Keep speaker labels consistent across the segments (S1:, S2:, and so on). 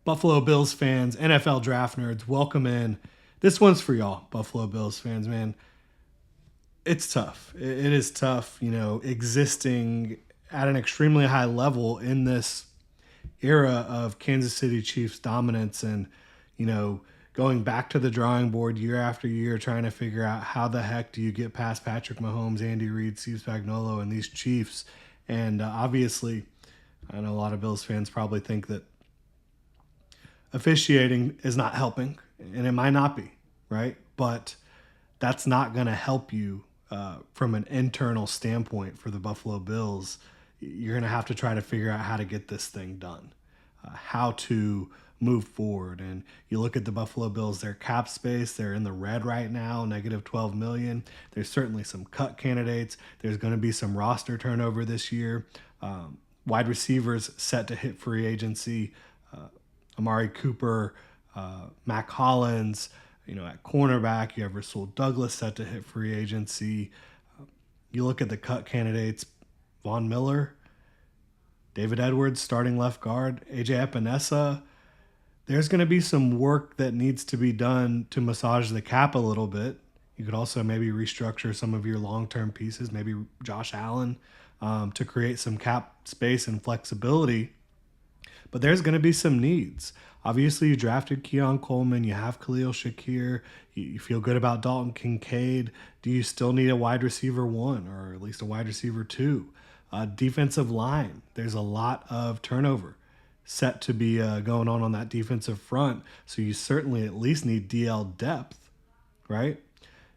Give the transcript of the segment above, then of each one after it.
S1: Buffalo Bills fans, NFL draft nerds, welcome in. This one's for y'all, Buffalo Bills fans, man. It's tough. It is tough, existing at an extremely high level in this era of Kansas City Chiefs dominance and, you know, going back to the drawing board year after year, trying to figure out how the heck do you get past Patrick Mahomes, Andy Reid, Steve Spagnuolo, and these Chiefs. And obviously, I know a lot of Bills fans probably think that officiating is not helping, and it might not be, right? But that's not going to help you from an internal standpoint for the Buffalo Bills. You're going to have to try to figure out how to get this thing done, how to move forward. And you look at the Buffalo Bills, their cap space, they're in the red right now, negative 12 million. There's certainly some cut candidates. There's going to be some roster turnover this year. Wide receivers set to hit free agency. Amari Cooper, Mac Hollins, at cornerback, you have Rasul Douglas set to hit free agency. You look at the cut candidates, Von Miller, David Edwards, starting left guard, AJ Epinesa. There's going to be some work that needs to be done to massage the cap a little bit. You could also maybe restructure some of your long-term pieces, maybe Josh Allen, to create some cap space and flexibility. But there's going to be some needs. Obviously, you drafted Keon Coleman. You have Khalil Shakir. You feel good about Dalton Kincaid. Do you still need a wide receiver one or at least a wide receiver two? Defensive line. There's a lot of turnover set to be going on that defensive front. So you certainly at least need DL depth, right?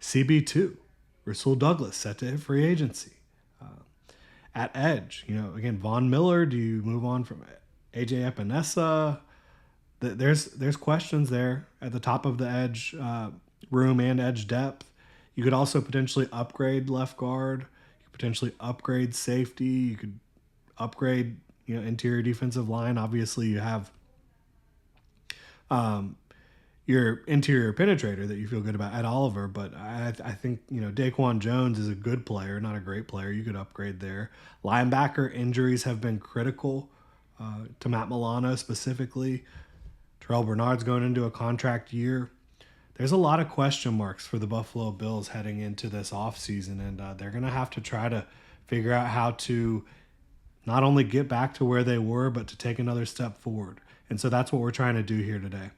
S1: CB2. Rasul Douglas set to hit free agency. At edge, again, Von Miller. Do you move on from it? AJ Epinesa, there's questions there at the top of the edge room and edge depth. You could also potentially upgrade left guard. You could potentially upgrade safety. You could upgrade interior defensive line. Obviously, you have your interior penetrator that you feel good about, Ed Oliver. But I think Daquan Jones is a good player, not a great player. You could upgrade there. Linebacker injuries have been critical. To Matt Milano specifically. Terrell Bernard's going into a contract year. There's a lot of question marks for the Buffalo Bills heading into this offseason, and they're going to have to try to figure out how to not only get back to where they were, but to take another step forward. And so that's what we're trying to do here today.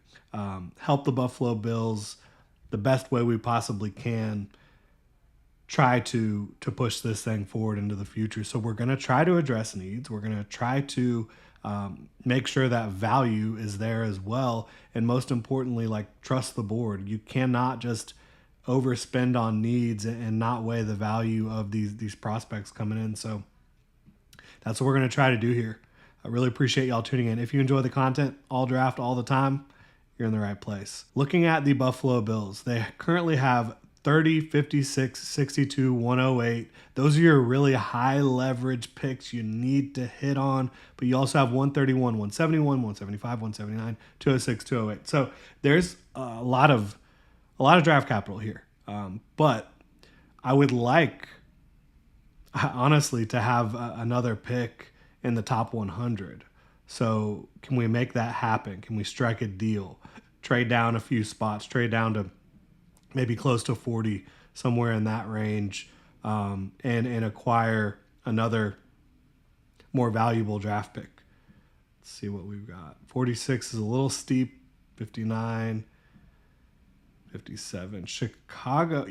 S1: Help the Buffalo Bills the best way we possibly can. Try to push this thing forward into the future. So we're going to try to address needs. We're going to try to make sure that value is there as well. And most importantly, trust the board. You cannot just overspend on needs and not weigh the value of these prospects coming in. So that's what we're going to try to do here. I really appreciate y'all tuning in. If you enjoy the content, all draft, all the time, you're in the right place. Looking at the Buffalo Bills, they currently have 30, 56, 62, 108. Those are your really high leverage picks you need to hit on. But you also have 131, 171, 175, 179, 206, 208. So there's a lot of draft capital here. But I would like, honestly, to have another pick in the top 100. So can we make that happen? Can we strike a deal? Trade down a few spots, trade down to maybe close to 40, somewhere in that range, and acquire another more valuable draft pick. Let's see what we've got. 46 is a little steep. 59, 57. Chicago,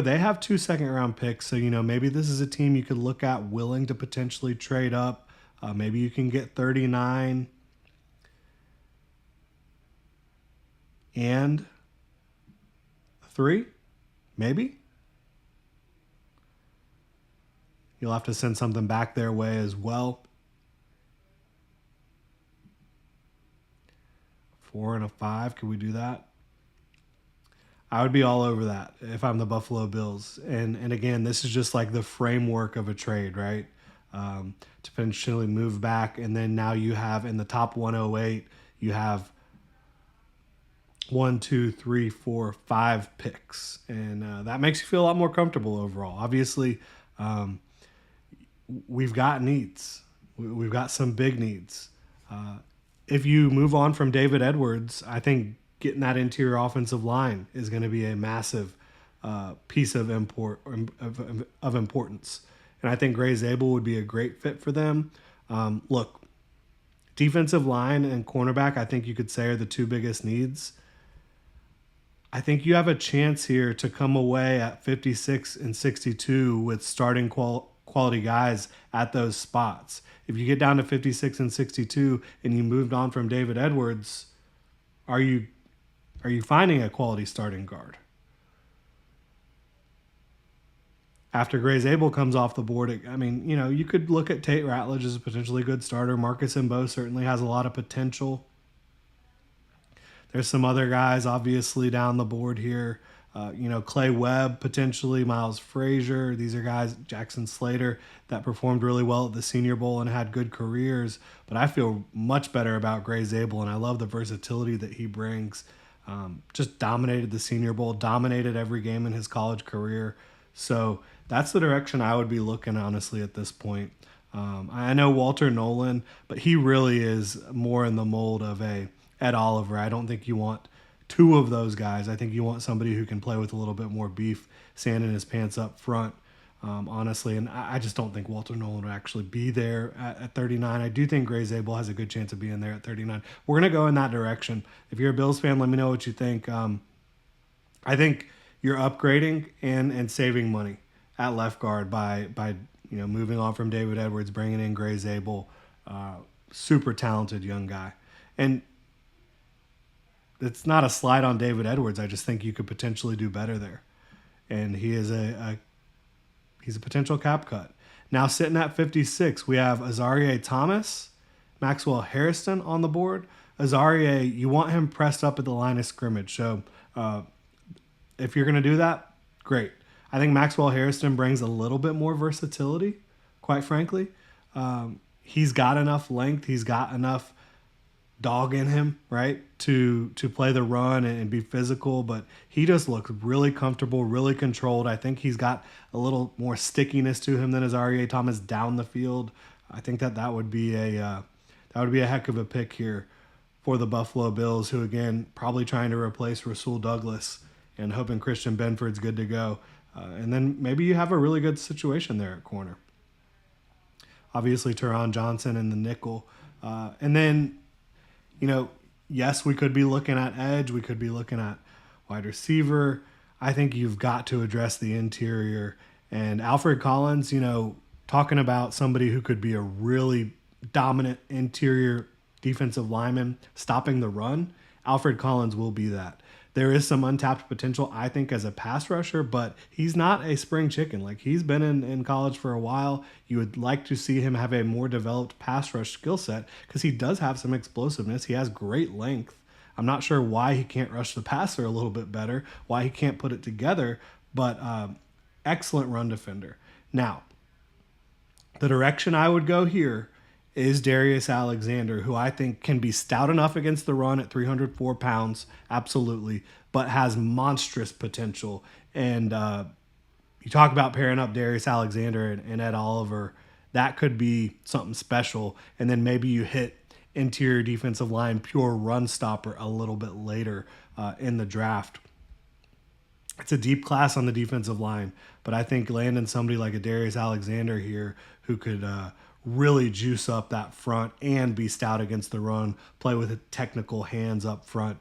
S1: they have 2 second-round picks, so, maybe this is a team you could look at willing to potentially trade up. Maybe you can get 39 and 3, maybe. You'll have to send something back their way as well. 4 and a 5, can we do that? I would be all over that if I'm the Buffalo Bills. And again, this is just like the framework of a trade, right? To potentially move back, and then now you have in the top 108, you have 1, 2, 3, 4, 5 picks, and that makes you feel a lot more comfortable overall. Obviously, we've got needs. We've got some big needs. if you move on from David Edwards, I think getting that interior offensive line is going to be a massive piece of importance. And I think Gray Zabel would be a great fit for them. Look, defensive line and cornerback, I think you could say are the two biggest needs. I think you have a chance here to come away at 56 and 62 with starting quality guys at those spots. If you get down to 56 and 62 and you moved on from David Edwards, are you finding a quality starting guard? After Gray Zabel comes off the board, I mean, you could look at Tate Ratledge as a potentially good starter. Marcus Mbo certainly has a lot of potential. There's some other guys, obviously, down the board here. Clay Webb, potentially, Miles Frazier. These are guys, Jackson Slater, that performed really well at the Senior Bowl and had good careers. But I feel much better about Gray Zabel, and I love the versatility that he brings. Just dominated the Senior Bowl, dominated every game in his college career. So that's the direction I would be looking, honestly, at this point. I know Walter Nolan, but he really is more in the mold of a Ed Oliver. I don't think you want two of those guys. I think you want somebody who can play with a little bit more beef, sand in his pants up front, honestly. And I just don't think Walter Nolan would actually be there at 39. I do think Gray Zabel has a good chance of being there at 39. We're going to go in that direction. If you're a Bills fan, let me know what you think. I think you're upgrading and saving money at left guard by moving on from David Edwards, bringing in Gray Zabel, super talented young guy. And it's not a slide on David Edwards. I just think you could potentially do better there. And he is he's a potential cap cut. Now sitting at 56, we have Azareye'h Thomas, Maxwell Harrison on the board. Azareye'h, you want him pressed up at the line of scrimmage. So if you're going to do that, great. I think Maxwell Harrison brings a little bit more versatility, quite frankly. He's got enough length. He's got enough dog in him, right, to play the run and be physical, but he just looks really comfortable, really controlled. I think he's got a little more stickiness to him than Azareye'h Thomas down the field. I think that would be a heck of a pick here for the Buffalo Bills, who again probably trying to replace Rasul Douglas and hoping Christian Benford's good to go. And then maybe you have a really good situation there at corner. Obviously, Teron Johnson and the nickel. And then, yes, we could be looking at edge. We could be looking at wide receiver. I think you've got to address the interior. And Alfred Collins, talking about somebody who could be a really dominant interior defensive lineman, stopping the run, Alfred Collins will be that. There is some untapped potential, I think, as a pass rusher, but he's not a spring chicken. Like, he's been in college for a while. You would like to see him have a more developed pass rush skill set because he does have some explosiveness. He has great length. I'm not sure why he can't rush the passer a little bit better, why he can't put it together, but excellent run defender. Now, the direction I would go here is Darius Alexander, who I think can be stout enough against the run at 304 pounds, absolutely, but has monstrous potential. And you talk about pairing up Darius Alexander and Ed Oliver, that could be something special. And then maybe you hit interior defensive line, pure run stopper a little bit later in the draft. It's a deep class on the defensive line, but I think landing somebody like a Darius Alexander here who could really juice up that front and be stout against the run, play with technical hands up front,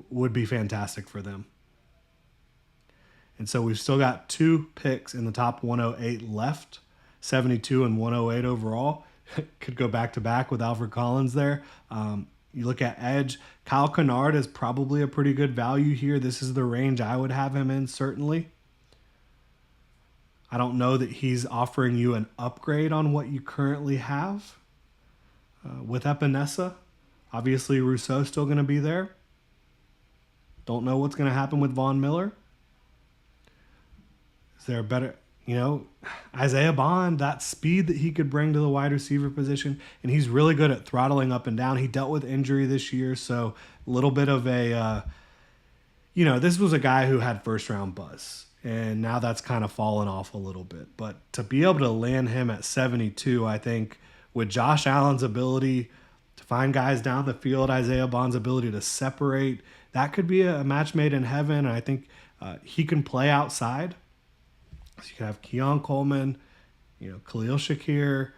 S1: would be fantastic for them. And so we've still got two picks in the top 108 left, 72 and 108 overall. Could go back to back with Alfred Collins there. You look at edge, Kyle Kennard is probably a pretty good value here. This is the range I would have him in, certainly. I don't know that he's offering you an upgrade on what you currently have with Epinesa. Obviously, Rousseau's still going to be there. Don't know what's going to happen with Von Miller. Is there a better, Isaiah Bond, that speed that he could bring to the wide receiver position, and he's really good at throttling up and down. He dealt with injury this year, so a little bit of a, this was a guy who had first-round buzz. And now that's kind of fallen off a little bit. But to be able to land him at 72, I think, with Josh Allen's ability to find guys down the field. Isaiah Bond's ability to separate, that could be a match made in heaven. And I think he can play outside. So you could have Keon Coleman, Khalil Shakir,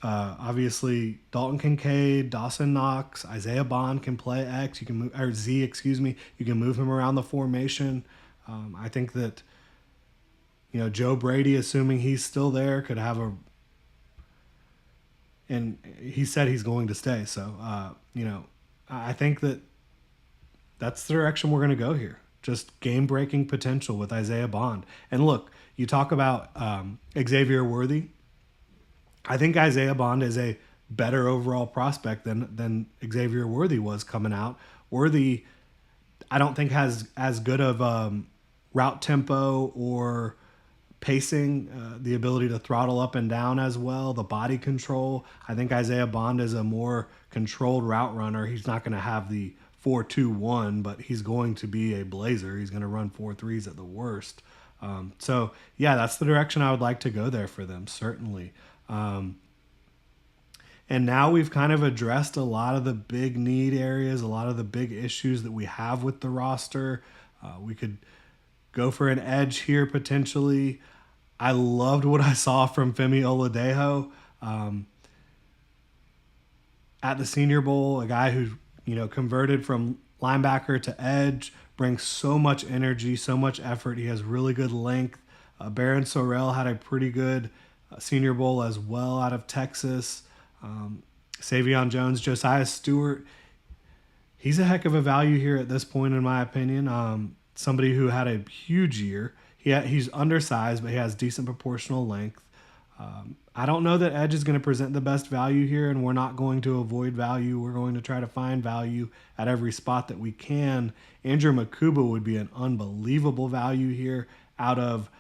S1: obviously Dalton Kincaid, Dawson Knox, Isaiah Bond can play X. You can move, or Z, excuse me. You can move him around the formation. I think that Joe Brady, assuming he's still there, could have and he said he's going to stay. So I think that's the direction we're going to go here. Just game-breaking potential with Isaiah Bond. And look, you talk about Xavier Worthy. I think Isaiah Bond is a better overall prospect than Xavier Worthy was coming out. Worthy, I don't think has as good of route tempo or pacing, the ability to throttle up and down as well, the body control. I think Isaiah Bond is a more controlled route runner. He's not going to have the 4.21, but he's going to be a blazer. He's going to run 4.3s at the worst. So, yeah, that's the direction I would like to go there for them, certainly. And now we've kind of addressed a lot of the big need areas, a lot of the big issues that we have with the roster. We could go for an edge here potentially. I loved what I saw from Femi Oladejo at the Senior Bowl, a guy who converted from linebacker to edge, brings so much energy, so much effort. He has really good length. Baron Sorrell had a pretty good Senior Bowl as well out of Texas. Savion Jones, Josiah Stewart, he's a heck of a value here at this point, in my opinion. Somebody who had a huge year. He's undersized, but he has decent proportional length. I don't know that edge is going to present the best value here, and we're not going to avoid value. We're going to try to find value at every spot that we can. Andrew Makuba would be an unbelievable value here out of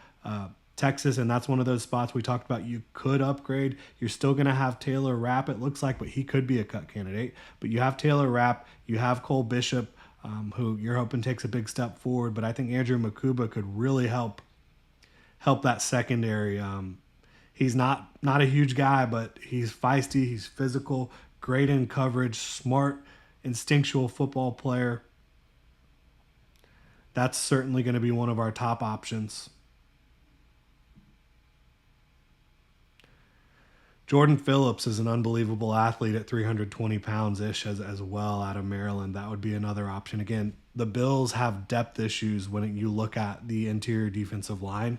S1: Texas, and that's one of those spots we talked about you could upgrade. You're still going to have Taylor Rapp, it looks like, but he could be a cut candidate. But you have Taylor Rapp, you have Cole Bishop, who you're hoping takes a big step forward. But I think Andrew Makuba could really help that secondary. He's not a huge guy, but he's feisty, he's physical, great in coverage, smart, instinctual football player. That's certainly going to be one of our top options. Jordan Phillips is an unbelievable athlete at 320 pounds-ish as well out of Maryland. That would be another option. Again, the Bills have depth issues when you look at the interior defensive line.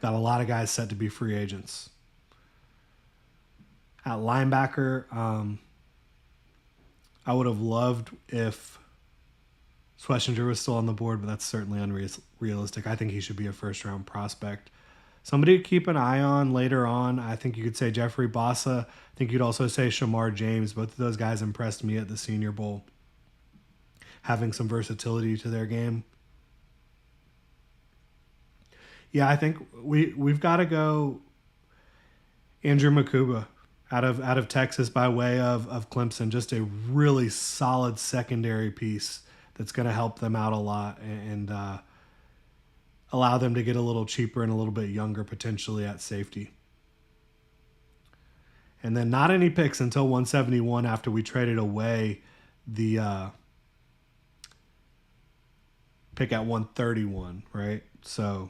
S1: Got a lot of guys set to be free agents. At linebacker, I would have loved if Schlesinger was still on the board, but that's certainly unrealistic. I think he should be a first-round prospect. Somebody to keep an eye on later on, I think you could say Jeffrey Bossa. I think you'd also say Shamar James. Both of those guys impressed me at the Senior Bowl, having some versatility to their game. Yeah, I think we've got to go Andrew Makuba out of Texas by way of Clemson. Just a really solid secondary piece that's going to help them out a lot and allow them to get a little cheaper and a little bit younger potentially at safety. And then not any picks until 171 after we traded away the pick at 131, right? So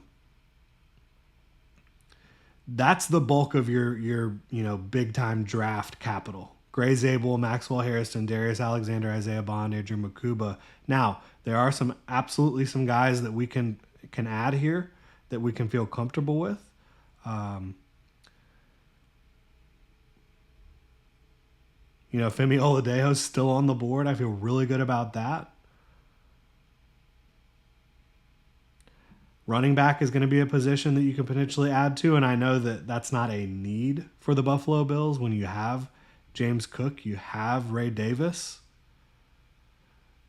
S1: that's the bulk of your big time draft capital. Gray Zabel, Maxwell Harrison, Darius Alexander, Isaiah Bond, Andrew Makuba. Now, there are absolutely some guys that we can add here that we can feel comfortable with. Femi Oladejo's still on the board. I feel really good about that. Running back is going to be a position that you can potentially add to, and I know that that's not a need for the Buffalo Bills when you have James Cook, you have Ray Davis.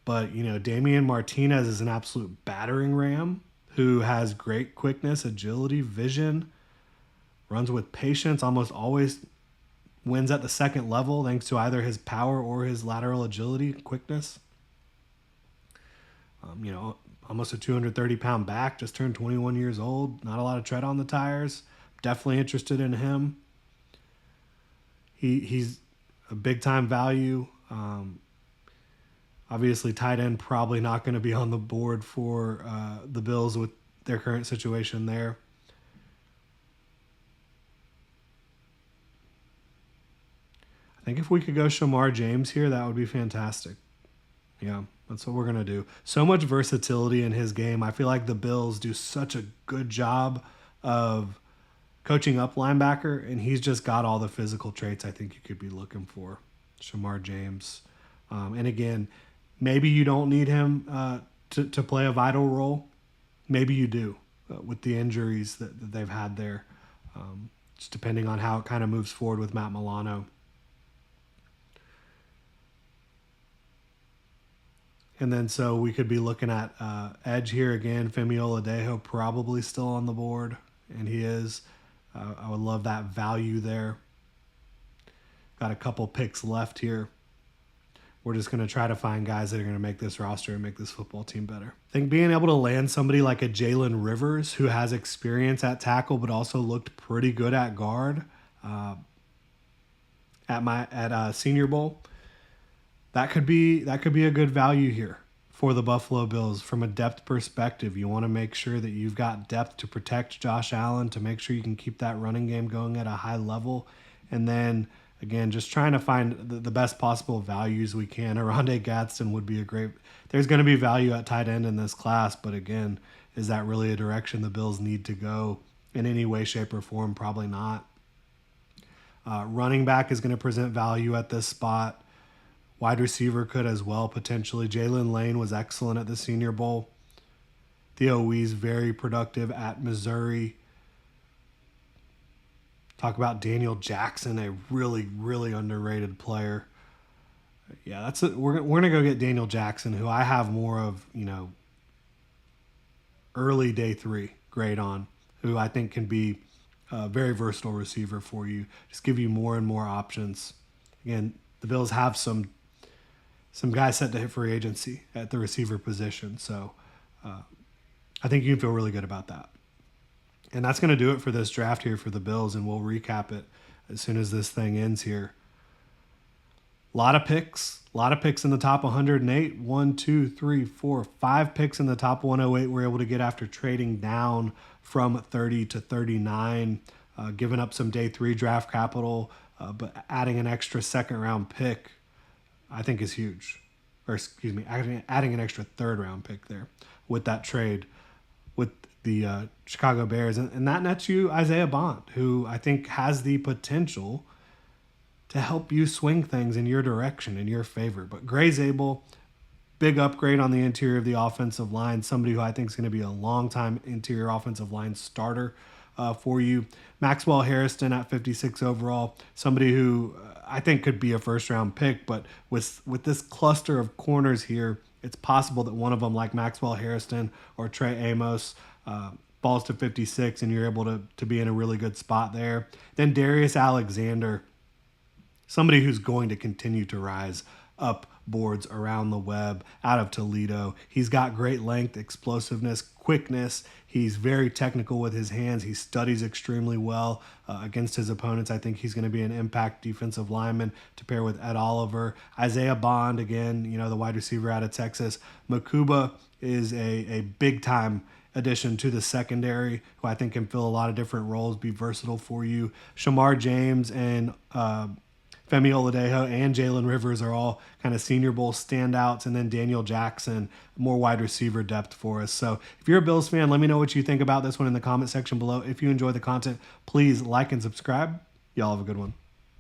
S1: But, Damian Martinez is an absolute battering ram who has great quickness, agility, vision, runs with patience, almost always wins at the second level thanks to either his power or his lateral agility, quickness. Almost a 230-pound back, just turned 21 years old. Not a lot of tread on the tires. Definitely interested in him. He's a big time value. Obviously, tight end probably not going to be on the board for the Bills with their current situation there. I think if we could go Shamar James here, that would be fantastic. Yeah, that's what we're going to do. So much versatility in his game. I feel like the Bills do such a good job of coaching up linebacker, and he's just got all the physical traits I think you could be looking for. Shamar James. And again, maybe you don't need him to play a vital role. Maybe you do with the injuries that they've had there, just depending on how it kind of moves forward with Matt Milano. And then so we could be looking at edge here again. Femi Oladejo probably still on the board, and he is. I would love that value there. Got a couple picks left here. We're just going to try to find guys that are going to make this roster and make this football team better. I think being able to land somebody like a Jalen Rivers, who has experience at tackle but also looked pretty good at guard at Senior Bowl, that could be a good value here for the Buffalo Bills from a depth perspective. You want to make sure that you've got depth to protect Josh Allen, to make sure you can keep that running game going at a high level, and then again, just trying to find the best possible values we can. Oronde Gadsden would be a great. There's going to be value at tight end in this class, but again, is that really a direction the Bills need to go in any way, shape, or form? Probably not. Running back is going to present value at this spot. Wide receiver could as well, potentially. Jalen Lane was excellent at the Senior Bowl. Theo Wee's very productive at Missouri. Talk about Daniel Jackson, a really, really underrated player. Yeah, we're gonna go get Daniel Jackson, who I have more of, early day 3 grade on, who I think can be a very versatile receiver for you. Just give you more and more options. Again, the Bills have some guys set to hit free agency at the receiver position, so I think you can feel really good about that. And that's going to do it for this draft here for the Bills, and we'll recap it as soon as this thing ends here. A lot of picks in the top 108. 1, 2, 3, 4, 5 picks in the top 108 we're able to get after trading down from 30 to 39, giving up some day 3 draft capital, but adding an extra second-round pick, I think is huge. Or excuse me, adding an extra third-round pick there with that trade with the Chicago Bears. And that nets you Isaiah Bond, who I think has the potential to help you swing things in your direction, in your favor. But Gray Zabel, big upgrade on the interior of the offensive line, somebody who I think is going to be a long-time interior offensive line starter for you. Maxwell Harrison at 56 overall, somebody who I think could be a first-round pick, but with this cluster of corners here, it's possible that one of them, like Maxwell Harrison or Trey Amos, falls to 56, and you're able to be in a really good spot there. Then Darius Alexander, somebody who's going to continue to rise up boards around the web out of Toledo. He's got great length, explosiveness, quickness. He's very technical with his hands. He studies extremely well against his opponents. I think he's going to be an impact defensive lineman to pair with Ed Oliver. Isaiah Bond, again, the wide receiver out of Texas. Makuba is a big-time addition to the secondary, who I think can fill a lot of different roles, be versatile for you. Shamar James and Femi Oladejo and Jalen Rivers are all kind of Senior Bowl standouts, and then Daniel Jackson, more wide receiver depth for us. So if you're a Bills fan, let me know what you think about this one in the comment section below. If you enjoy the content, please like and subscribe. Y'all have a good one.